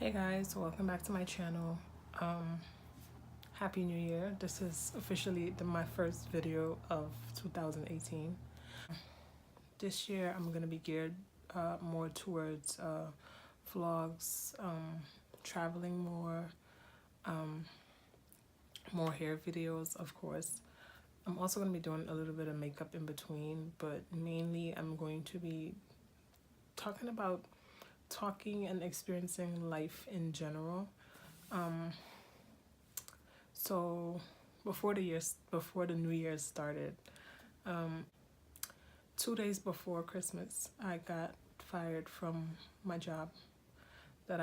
Hey guys, welcome back to my channel. Happy New Year. This is officially my first video of 2018. This year I'm going to be geared more towards vlogs, traveling more, more hair videos, of course. I'm also going to be doing a little bit of makeup in between, but mainly I'm going to be talking and experiencing life in general. So before the New Year started, 2 days before Christmas, I got fired from my job that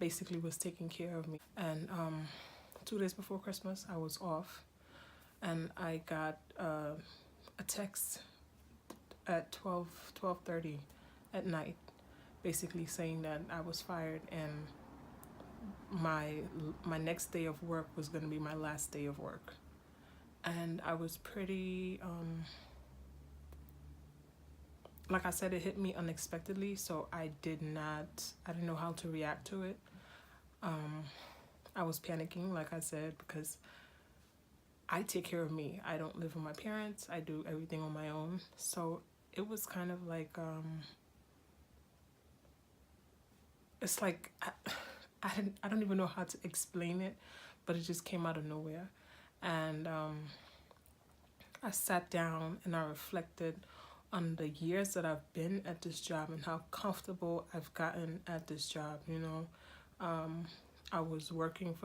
basically was taking care of me. And 2 days before Christmas, I was off, and I got a text at 12:30 at night, basically saying that I was fired and my next day of work was going to be my last day of work. And I was pretty like I said, it hit me unexpectedly, so I didn't know how to react to it. I was panicking, like I said, because I take care of me. I don't live with my parents. I do everything on my own. So it was kind of like it's like I don't even know how to explain it, but it just came out of nowhere. And I sat down and I reflected on the years that I've been at this job and how comfortable I've gotten at this job. I was working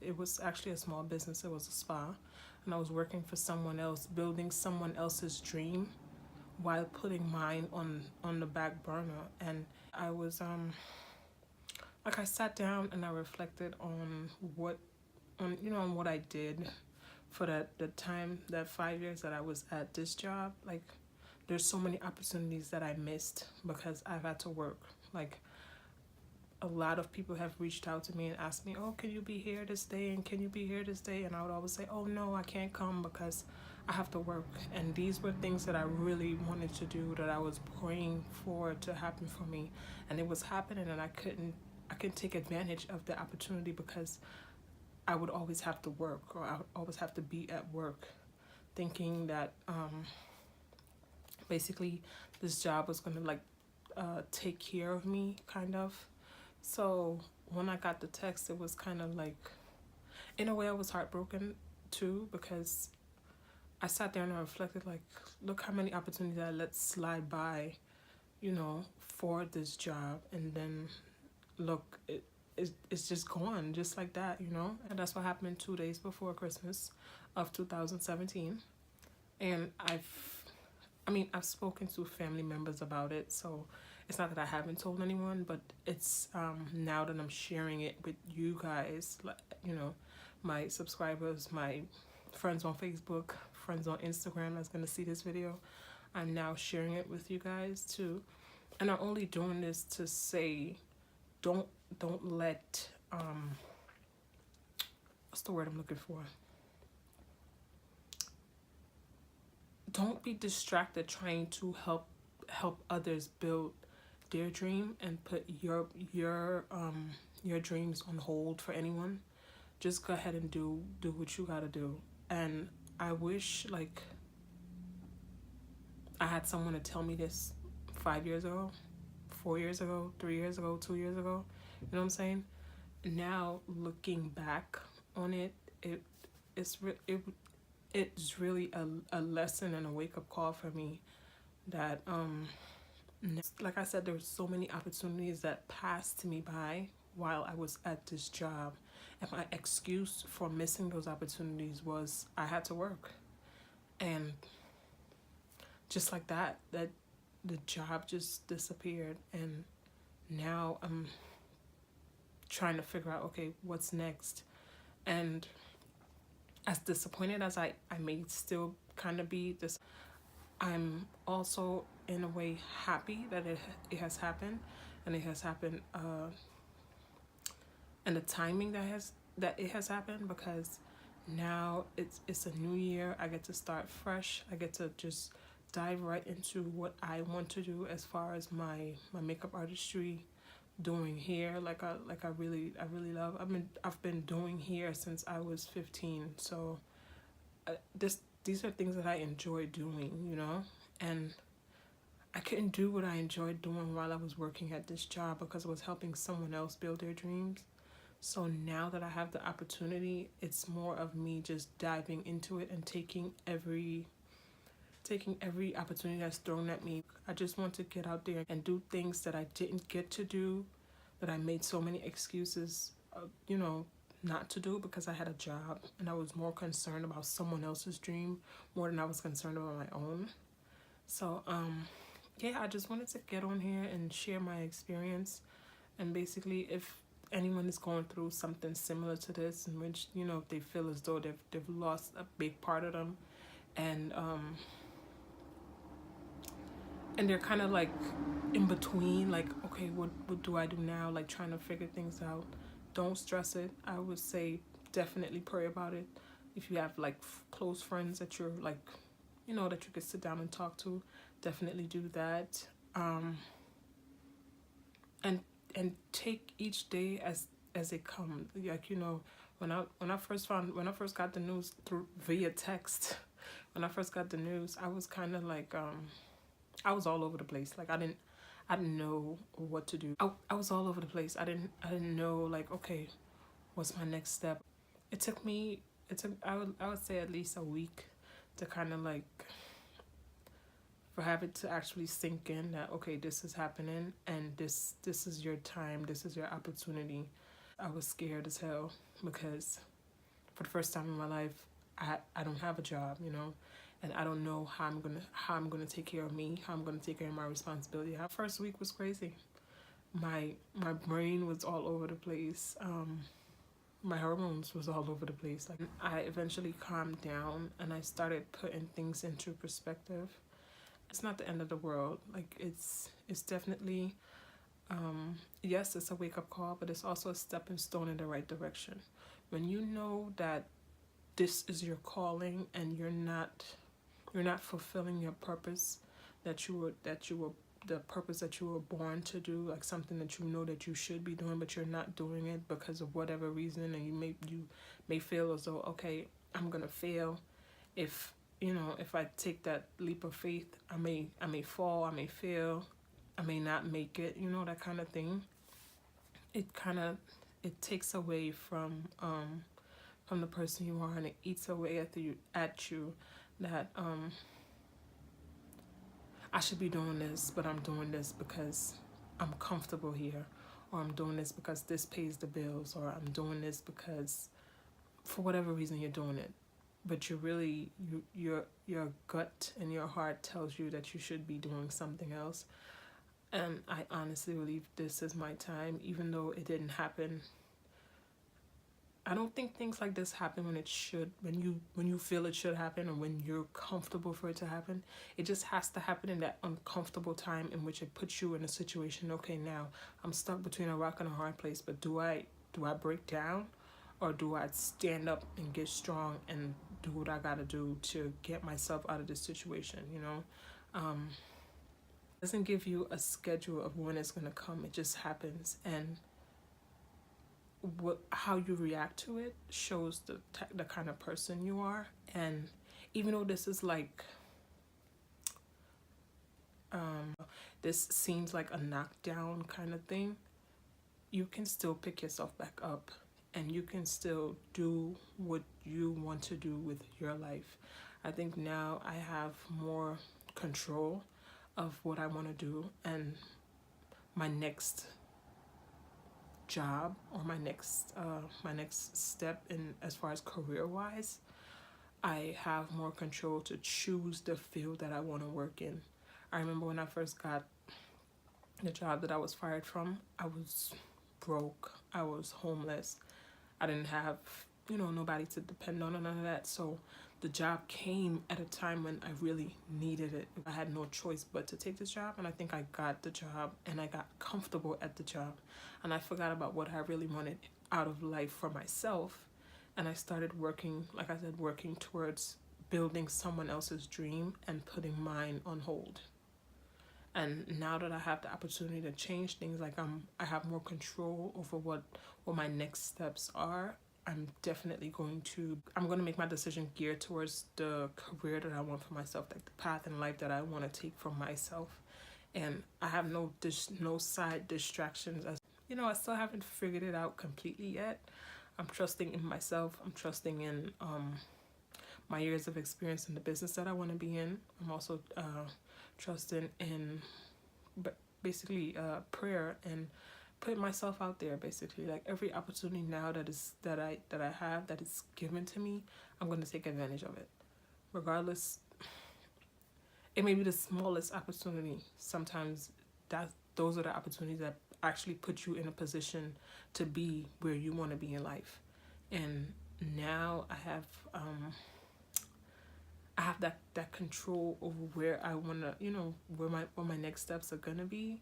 it was actually a small business. It was a spa, and I was working for someone else, building someone else's dream while putting mine on the back burner. And I was like, I sat down and I reflected on what I did for that 5 years that I was at this job. Like, there's so many opportunities that I missed because I've had to work. Like, a lot of people have reached out to me and asked me, oh, can you be here this day, and can you be here this day? And I would always say, oh no, I can't come because I have to work. And these were things that I really wanted to do, that I was praying for to happen for me, and it was happening, and I couldn't take advantage of the opportunity because I would always have to work, or I would always have to be at work, thinking that basically this job was going to take care of me, kind of. So when I got the text, it was kind of like, in a way I was heartbroken too, because I sat there and I reflected, like, look how many opportunities I let slide by, for this job, and then look, it's just gone just like that. And that's what happened 2 days before Christmas of 2017. And I've spoken to family members about it, so it's not that I haven't told anyone, but it's now that I'm sharing it with you guys, my subscribers, my friends on Facebook, friends on Instagram that's going to see this video. I'm now sharing it with you guys too. And I'm only doing this to say, don't let what's the word I'm looking for? Don't be distracted trying to help others build their dream and put your dreams on hold for anyone. Just go ahead and do what you gotta do. And I wish, like, I had someone to tell me this 5 years ago, 4 years ago, 3 years ago, 2 years ago. You know what I'm saying? Now looking back on it, it's really a lesson and a wake-up call for me that like I said, there were so many opportunities that passed me by while I was at this job, and my excuse for missing those opportunities was I had to work. And just like that the job just disappeared, and now I'm trying to figure out, okay, what's next. And as disappointed as I may still kind of be, I'm also in a way happy that it has happened, and it has happened and the timing that it has happened, because now it's a new year. I get to start fresh. I get to just dive right into what I want to do as far as my makeup artistry, doing hair like I really love. I've been doing hair since I was 15. So these are things that I enjoy doing, you know, and I couldn't do what I enjoyed doing while I was working at this job because I was helping someone else build their dreams. So now that I have the opportunity, it's more of me just diving into it and taking every opportunity that's thrown at me. I just want to get out there and do things that I didn't get to do, that I made so many excuses, you know, not to do because I had a job and I was more concerned about someone else's dream more than I was concerned about my own. So, yeah, I just wanted to get on here and share my experience. And basically, if anyone is going through something similar to this, in which, you know, they feel as though they've lost a big part of them, and they're kind of like in between, like, okay, what do I do now, like trying to figure things out, don't stress it. I would say definitely pray about it. If you have like close friends that you're like, you know, that you could sit down and talk to, definitely do that. And take each day as it comes. Like, you know, when I first got the news through via text, when I first got the news, I was kind of like I was all over the place. Like I didn't know what to do. I was all over the place. I didn't know, like, okay, what's my next step. I would say at least a week to kind of like for have it to actually sink in that, okay, this is happening and this is your time, this is your opportunity. I was scared as hell because for the first time in my life, I don't have a job, you know, and I don't know how I'm gonna take care of me, how I'm gonna take care of my responsibility. Our first week was crazy. My brain was all over the place. My hormones was all over the place. Like I eventually calmed down and I started putting things into perspective. It's not the end of the world. Like it's definitely yes, it's a wake up call, but it's also a stepping stone in the right direction. When you know that this is your calling and you're not fulfilling your purpose that you were the purpose that you were born to do, like something that you know that you should be doing but you're not doing it because of whatever reason, and you may feel as though, okay, I'm gonna fail if, you know, if I take that leap of faith. I may fall, I may fail, I may not make it, you know, that kind of thing. It takes away from the person you are, and it eats away at you that I should be doing this, but I'm doing this because I'm comfortable here, or I'm doing this because this pays the bills, or I'm doing this because for whatever reason you're doing it. But you're really, your gut and your heart tells you that you should be doing something else. And I honestly believe this is my time, even though it didn't happen. I don't think things like this happen when you feel it should happen, or when you're comfortable for it to happen. It just has to happen in that uncomfortable time in which it puts you in a situation. Okay, now I'm stuck between a rock and a hard place, but do I break down, or do I stand up and get strong and do what I gotta do to get myself out of this situation, you know? It doesn't give you a schedule of when it's gonna come. It just happens, and how you react to it shows the kind of person you are. And even though this is like this seems like a knockdown kind of thing, you can still pick yourself back up and you can still do what you want to do with your life. I think now I have more control of what I want to do, and my next job, or my next step in as far as career wise, I have more control to choose the field that I want to work in. I remember when I first got the job that I was fired from, I was broke, I was homeless, I didn't have, you know, nobody to depend on, and none of that. So the job came at a time when I really needed it. I had no choice but to take this job, and I think I got the job and I got comfortable at the job, and I forgot about what I really wanted out of life for myself, and I started working, like I said, working towards building someone else's dream and putting mine on hold. And now that I have the opportunity to change things, like I have more control over what my next steps are. I'm going to make my decision geared towards the career that I want for myself, like the path in life that I want to take for myself. And I have no side distractions. As you know, I still haven't figured it out completely yet. I'm trusting in myself. I'm trusting in my years of experience in the business that I want to be in. I'm also trusting in basically prayer and putting myself out there. Basically, like every opportunity now that I have that is given to me, I'm going to take advantage of it, regardless. It may be the smallest opportunity. Sometimes those are the opportunities that actually put you in a position to be where you want to be in life. And now I have that control over where I want to, where my next steps are going to be.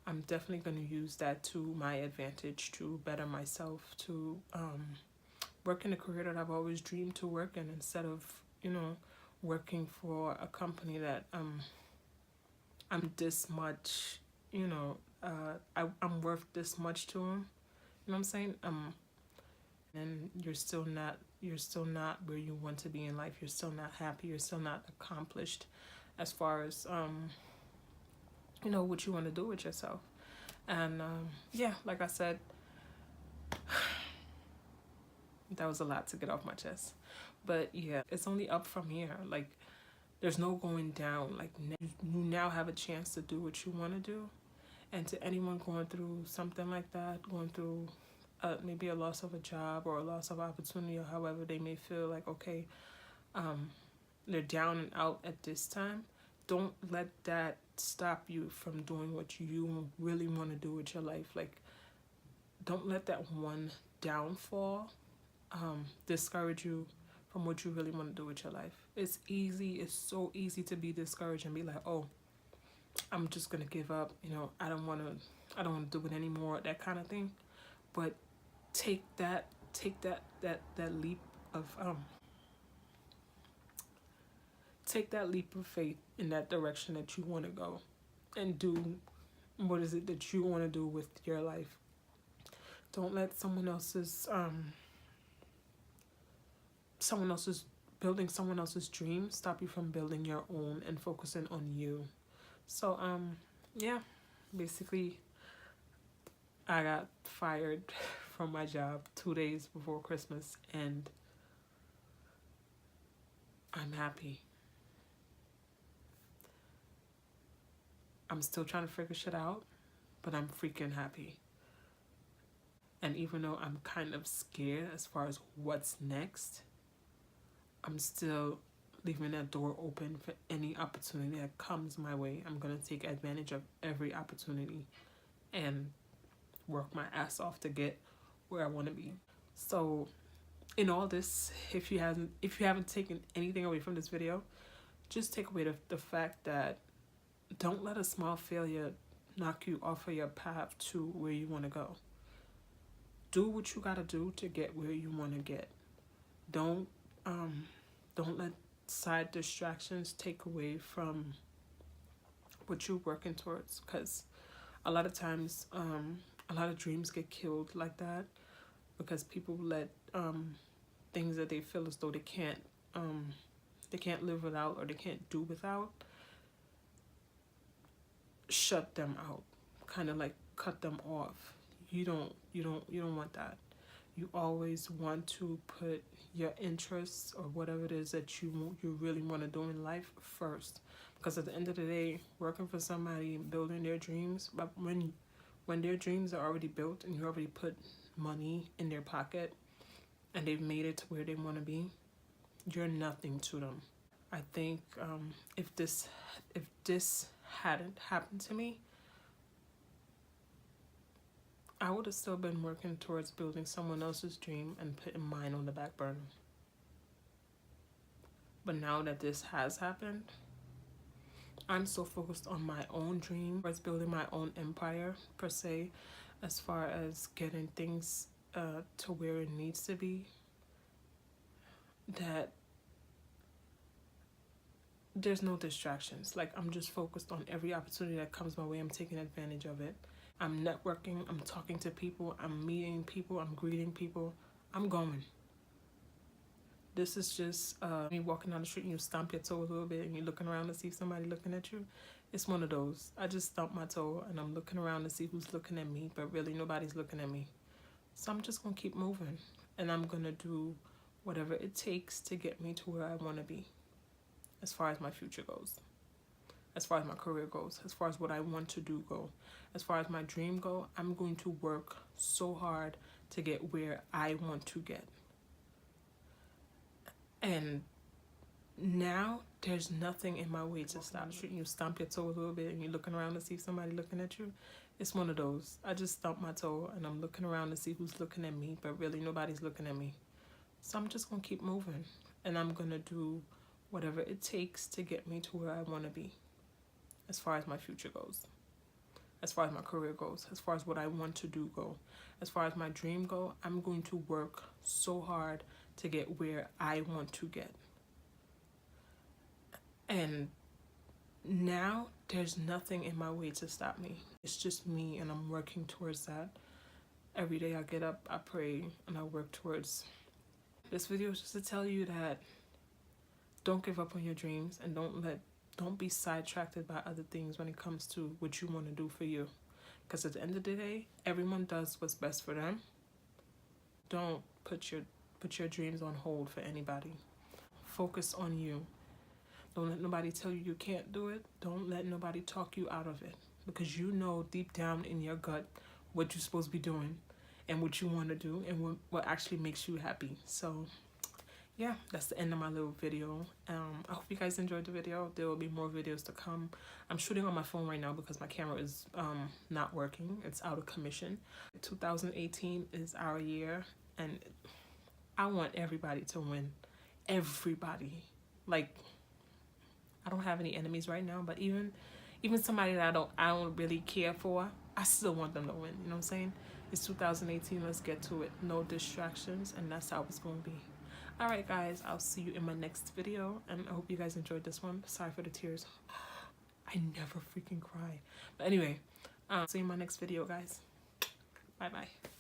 I'm definitely going to use that to my advantage to better myself, to work in a career that I've always dreamed to work in, instead of, working for a company that I'm this much, I'm worth this much to them. You know what I'm saying? And you're still not where you want to be in life. You're still not happy. You're still not accomplished as far as what you want to do with yourself. And yeah, like I said, that was a lot to get off my chest. But yeah, it's only up from here. Like, there's no going down. Like, you now have a chance to do what you want to do. And to anyone going through something like that, going through maybe a loss of a job or a loss of opportunity, or however they may feel like, okay, they're down and out at this time, don't let that stop you from doing what you really want to do with your life. Like, don't let that one downfall discourage you from what you really want to do with your life. It's so easy to be discouraged and be like, oh, I'm just gonna give up, I don't want to do it anymore, that kind of thing. But take that leap of take that leap of faith in that direction that you want to go, and do what is it that you want to do with your life. Don't let someone else's building someone else's dream stop you from building your own and focusing on you. So yeah, basically I got fired from my job 2 days before Christmas, and I'm happy. I'm still trying to figure shit out, but I'm freaking happy. And even though I'm kind of scared as far as what's next, I'm still leaving that door open for any opportunity that comes my way. I'm going to take advantage of every opportunity and work my ass off to get where I want to be. So in all this, if you haven't taken anything away from this video, just take away the fact that don't let a small failure knock you off of your path to where you want to go. Do what you got to do to get where you want to get. Don't let side distractions take away from what you're working towards, because a lot of times a lot of dreams get killed like that because people let things that they feel as though they can't live without, or they can't do without, shut them out, kind of like cut them off. You don't want that. You always want to put your interests or whatever it is that you really want to do in life first, because at the end of the day, working for somebody, building their dreams, but when their dreams are already built and you already put money in their pocket and they've made it to where they want to be, you're nothing to them. I think if this hadn't happened to me, I would have still been working towards building someone else's dream and putting mine on the back burner. But now that this has happened, I'm so focused on my own dream, towards building my own empire, per se, as far as getting things to where it needs to be, that there's no distractions. Like, I'm just focused on every opportunity that comes my way. I'm taking advantage of it. I'm networking, I'm talking to people, I'm meeting people, I'm greeting people. I'm going. This is just me walking down the street and you stomp your toe a little bit and you're looking around to see if somebody looking at you. It's one of those. I just stomp my toe and I'm looking around to see who's looking at me, but really nobody's looking at me. So I'm just going to keep moving, and I'm going to do whatever it takes to get me to where I want to be, as far as my future goes, as far as my career goes, as far as what I want to do go, as far as my dream go. I'm going to work so hard to get where I want to get. And now there's nothing in my way to stop. You stomp your toe a little bit and you're looking around to see if somebody looking at you. It's one of those. I just stomp my toe and I'm looking around to see who's looking at me, but really nobody's looking at me. So I'm just going to keep moving, and I'm going to do whatever it takes to get me to where I want to be, as far as my future goes, as far as my career goes, as far as what I want to do go, as far as my dream go. I'm going to work so hard to get where I want to get. And now there's nothing in my way to stop me. It's just me, and I'm working towards that. Every day I get up, I pray, and I work towards. This video is just to tell you that don't give up on your dreams, and don't be sidetracked by other things when it comes to what you want to do for you. Because at the end of the day, everyone does what's best for them. Don't put your dreams on hold for anybody. Focus on you. Don't let nobody tell you you can't do it. Don't let nobody talk you out of it, because you know deep down in your gut what you're supposed to be doing and what you want to do and what actually makes you happy. So yeah, that's the end of my little video. I hope you guys enjoyed the video. There will be more videos to come. I'm shooting on my phone right now because my camera is not working. It's out of commission. 2018 is our year, and I want everybody to win. Everybody. Like, I don't have any enemies right now, but even somebody that I don't really care for, I still want them to win. You know what I'm saying? It's 2018. Let's get to it. No distractions, and that's how it's going to be. All right, guys. I'll see you in my next video, and I hope you guys enjoyed this one. Sorry for the tears. I never freaking cry. But anyway, see you in my next video, guys. Bye-bye.